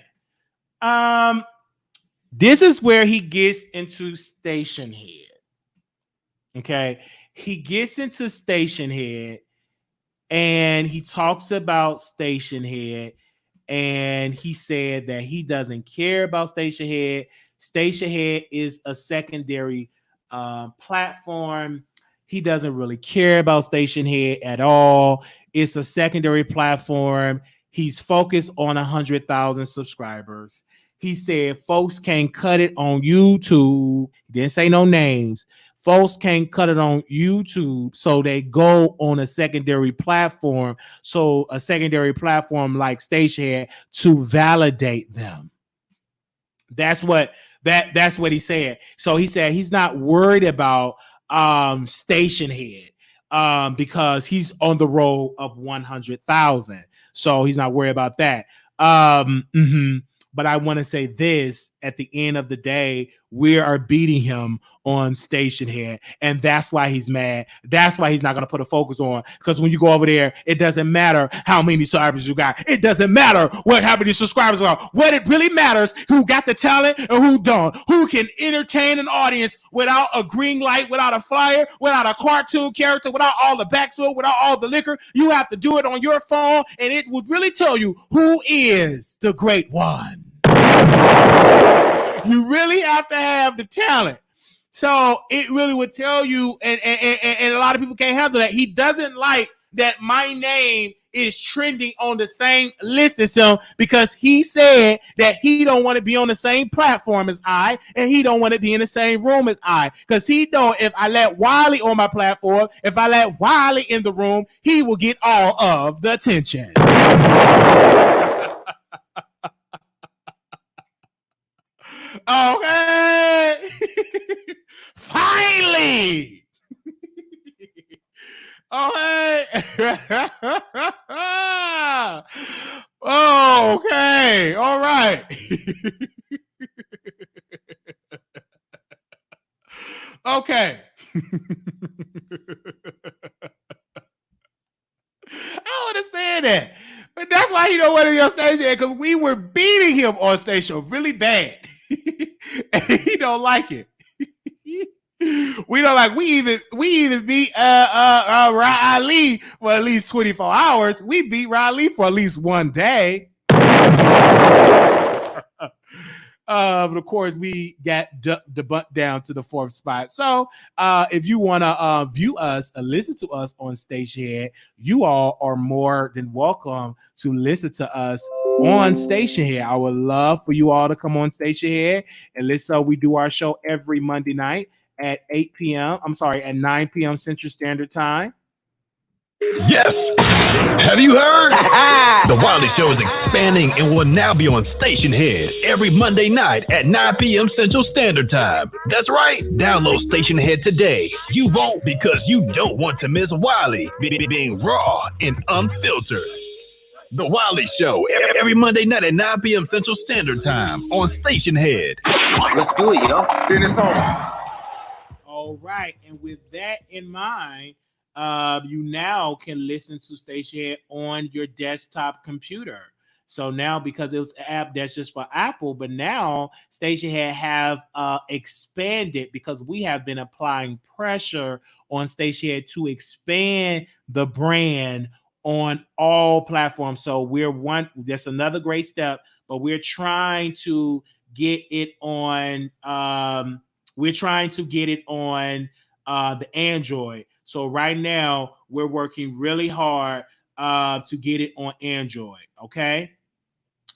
This is where he gets into station head. Okay. He gets into station head and he talks about station head, and he said that he doesn't care about station head. Station head is a secondary platform. He doesn't really care about station head at all. It's a secondary platform. He's focused on 100,000 subscribers. He said folks can't cut it on YouTube. He didn't say no names. Folks can't cut it on YouTube, so they go on a secondary platform. So a secondary platform like Stationhead to validate them. That's what he said. So he said he's not worried about Stationhead because he's on the road of 100,000. So he's not worried about that. But I want to say this, at the end of the day, we are beating him on Stationhead, and that's why he's mad. That's why he's not going to put a focus on, because when you go over there, it doesn't matter how many subscribers you got. It doesn't matter how many subscribers are. What it really matters, who got the talent and who don't. Who can entertain an audience without a green light, without a flyer, without a cartoon character, without all the backstory, without all the liquor. You have to do it on your phone, and it would really tell you who is the great one. You really have to have the talent. So it really would tell you, and a lot of people can't handle that. He doesn't like that my name is trending on the same list as him, because he said that he don't want to be on the same platform as I, and he don't want to be in the same room as I, because he know if I let Wiley on my platform, if I let Wiley in the room, he will get all of the attention. Okay. Finally. Okay. Okay. All right. Okay. I understand that. But that's why he don't want to be on station, because we were beating him on station really bad. And he don't like it. We don't like, we even beat Riley for at least 24 hours. We beat Riley for at least one day. But of course, we got debunked down to the 4th spot. So if you want to view us or listen to us on Stationhead, you all are more than welcome to listen to us on Stationhead. I would love for you all to come on Stationhead and listen. We do our show every Monday night at 8 p.m. I'm sorry, at 9 p.m. Central Standard Time. Yes. Have you heard? The Wiley Show is expanding and will now be on Stationhead every Monday night at 9 p.m. Central Standard Time. That's right. Download Stationhead today. You won't, because you don't want to miss Wiley being raw and unfiltered. The Wiley Show every Monday night at 9 p.m. Central Standard Time on Stationhead. Let's do it, yo. Finish on. All right. And with that in mind, you now can listen to Stationhead on your desktop computer. So now, because it was an app that's just for Apple, but now Stationhead have expanded, because we have been applying pressure on Stationhead to expand the brand on all platforms. So that's another great step, but we're trying to get it on the Android. So right now we're working really hard to get it on Android. Okay,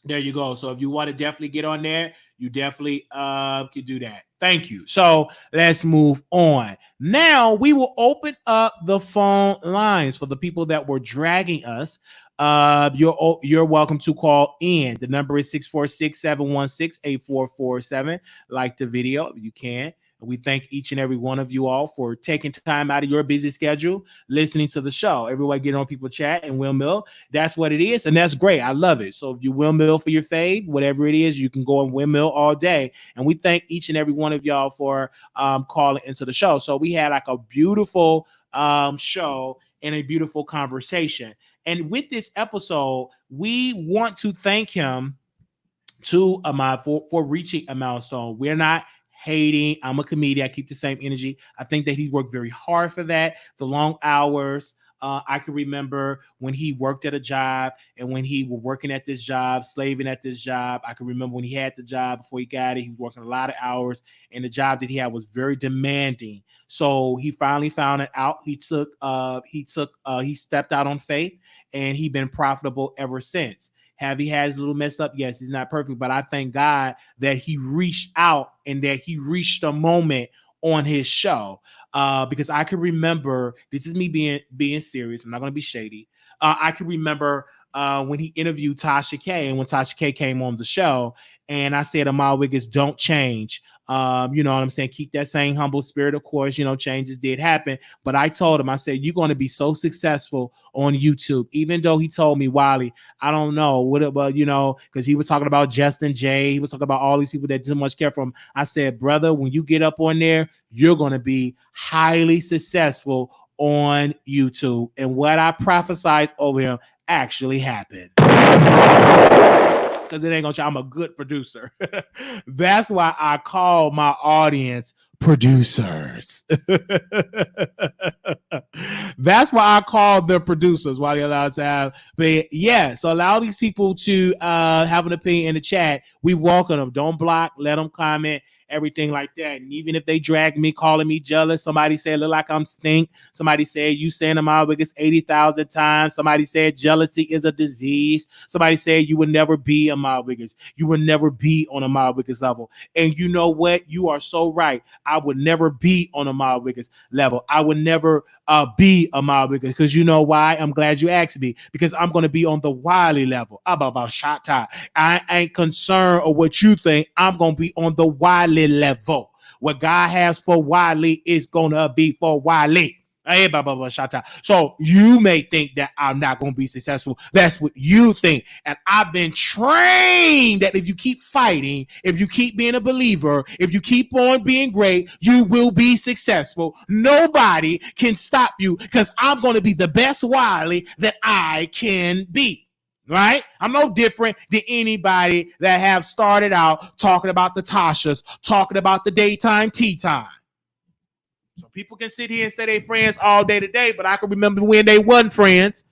there you go. So if you want to definitely get on there, you definitely could do that. Thank you. So let's move on. Now we will open up the phone lines for the people that were dragging us. You're welcome to call in. The number is 646-716-8447. Like the video, you can. We thank each and every one of you all for taking time out of your busy schedule, listening to the show. Everybody get on People Chat and Windmill. That's what it is, and that's great. I love it. So if you Windmill for your fave, whatever it is, you can go and Windmill all day. And we thank each and every one of y'all for calling into the show. So we had like a beautiful show and a beautiful conversation. And with this episode, we want to thank him for reaching a milestone. We're not hating. I'm a comedian. I keep the same energy. I think that he worked very hard for that. The long hours. I can remember when he worked at a job, and when he was working at this job, slaving at this job. I can remember when he had the job before he got it. He was working a lot of hours, and the job that he had was very demanding. So he finally found it out. He stepped out on faith, and he's been profitable ever since. Have he had his little messed up? Yes, he's not perfect, but I thank God that he reached out and that he reached a moment on his show. Because I can remember, this is me being serious. I'm not going to be shady. I can remember when he interviewed Tasha K, and when Tasha K came on the show, and I said, Armon Wiggins, don't change. You know what I'm saying? Keep that same humble spirit. Of course, changes did happen. But I told him, I said, you're going to be so successful on YouTube. Even though he told me, Wiley, I don't know what about, because he was talking about Justin J. He was talking about all these people that too much care for him. I said, brother, when you get up on there, you're going to be highly successful on YouTube. And what I prophesied over him actually happened. Because it ain't gonna try. I'm a good producer. That's why I call my audience producers. That's why I call them producers. While you're allowed to have, but yeah. So allow these people to have an opinion in the chat. We welcome them. Don't block. Let them comment. everything like that. And even if they drag me, calling me jealous, somebody said look like I'm stink. Somebody said you saying Armon Wiggins 80,000 times. Somebody said jealousy is a disease. Somebody said you would never be Armon Wiggins. You would never be on Armon Wiggins level. And you know what? You are so right. I would never be on Armon Wiggins level. I would never be Armon Wiggins, because you know why? I'm glad you asked me, because I'm going to be on the Wiley level. About shot time. I ain't concerned of what you think. I'm going to be on the Wiley level. What God has for Wiley is going to be for Wiley. So you may think that I'm not going to be successful. That's what you think. And I've been trained that if you keep fighting, if you keep being a believer, if you keep on being great, you will be successful. Nobody can stop you, because I'm going to be the best Wiley that I can be. Right? I'm no different than anybody that have started out talking about the Tashas, talking about the daytime tea time. So people can sit here and say they friends all day today, but I can remember when they wasn't friends.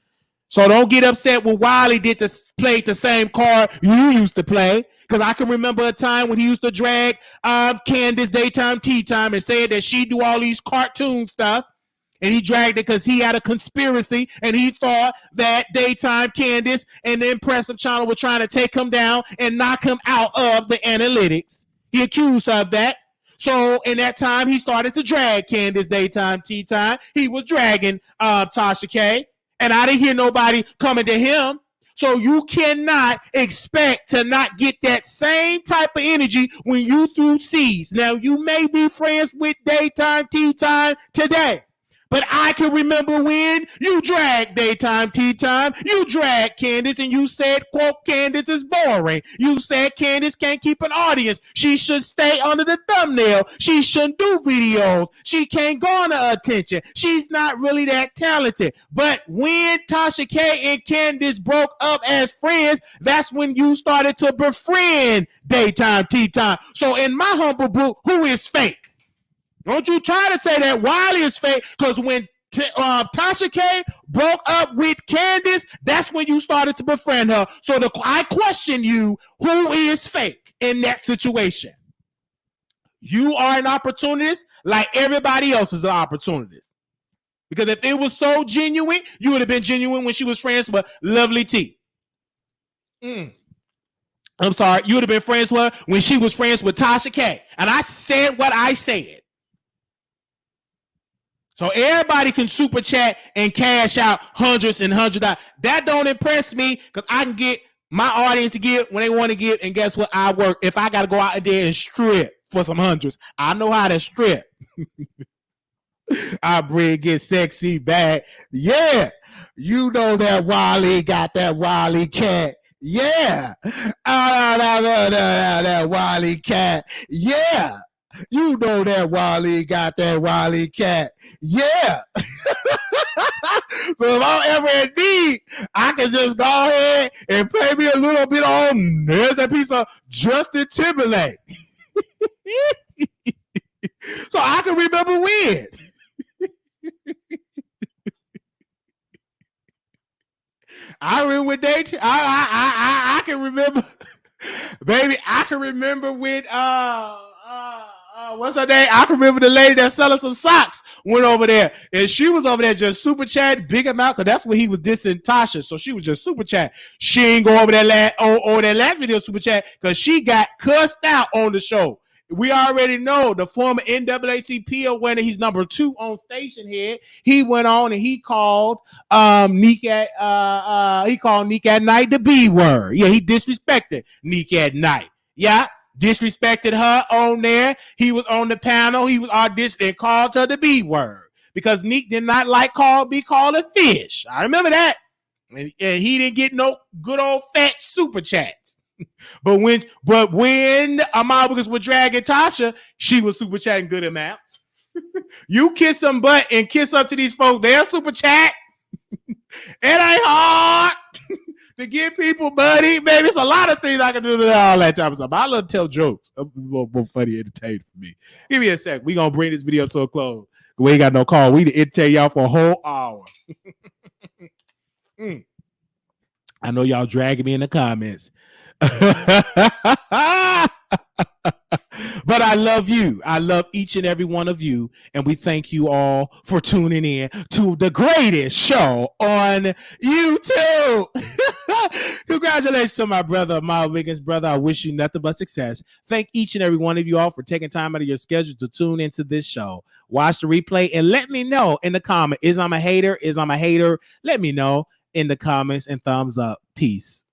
So don't get upset when Wiley played the same card you used to play, because I can remember a time when he used to drag Candace daytime tea time and said that she do all these cartoon stuff. And he dragged it because he had a conspiracy, and he thought that daytime Candace and the Impressive Channel were trying to take him down and knock him out of the analytics. He accused her of that. So in that time, he started to drag Candace daytime tea time. He was dragging Tasha K, and I didn't hear nobody coming to him. So you cannot expect to not get that same type of energy when you threw C's. Now, you may be friends with daytime tea time today, but I can remember when you dragged daytime tea time, you dragged Candace, and you said, quote, Candace is boring. You said Candace can't keep an audience. She should stay under the thumbnail. She shouldn't do videos. She can't garner attention. She's not really that talented. But when Tasha K and Candace broke up as friends, that's when you started to befriend daytime tea time. So in my humble book, who is fake? Don't you try to say that Wiley is fake, because when Tasha K broke up with Candace, that's when you started to befriend her. So I question you, who is fake in that situation? You are an opportunist like everybody else is an opportunist. Because if it was so genuine, you would have been genuine when she was friends with Lovely T. I'm sorry, you would have been friends with her when she was friends with Tasha K. And I said what I said. So everybody can super chat and cash out hundreds and hundreds of dollars. That don't impress me, because I can get my audience to give when they want to give. And guess what? I work. If I got to go out there and strip for some hundreds, I know how to strip. I get sexy back. Yeah. You know that Wiley got that Wiley cat. Yeah. That Wiley cat. Yeah. You know that Wiley got that Wiley cat. Yeah. So if I'm ever in need, I can just go ahead and play me a little bit on there's a piece of Justin Timberlake. So I can remember when. I remember when I can remember, baby. I can remember when what's her name? I can remember the lady that selling some socks went over there, and she was over there just super chat big amount, because that's when he was dissing Tasha. So she was just super chat. She ain't go over that last video super chat, because she got cussed out on the show. We already know the former NAACP winner. He's number 2 on station here. He went on and he called Neek at Night the B word. Yeah, he disrespected Neek at Night. Yeah. Disrespected her on there. He was on the panel. He was auditioning and called her the B word, because Neek did not like be called a fish. I remember that. And he didn't get no good old fat super chats. But when Armon Wiggins was dragging Tasha, she was super chatting good amounts. You kiss some butt and kiss up to these folks, they'll super chat. It ain't hard to get people, buddy. Baby, it's a lot of things I can do to all that type of stuff. I love to tell jokes. More funny, entertaining for me. Give me a sec. We're going to bring this video to a close. We ain't got no call. We entertain y'all for a whole hour. I know y'all dragging me in the comments. But But I love you. I love each and every one of you. And we thank you all for tuning in to the greatest show on YouTube. Congratulations to my brother, Armon Wiggins. Brother, I wish you nothing but success. Thank each and every one of you all for taking time out of your schedule to tune into this show. Watch the replay and let me know in the comment. Is I'm a hater? Is I'm a hater? Let me know in the comments and thumbs up. Peace.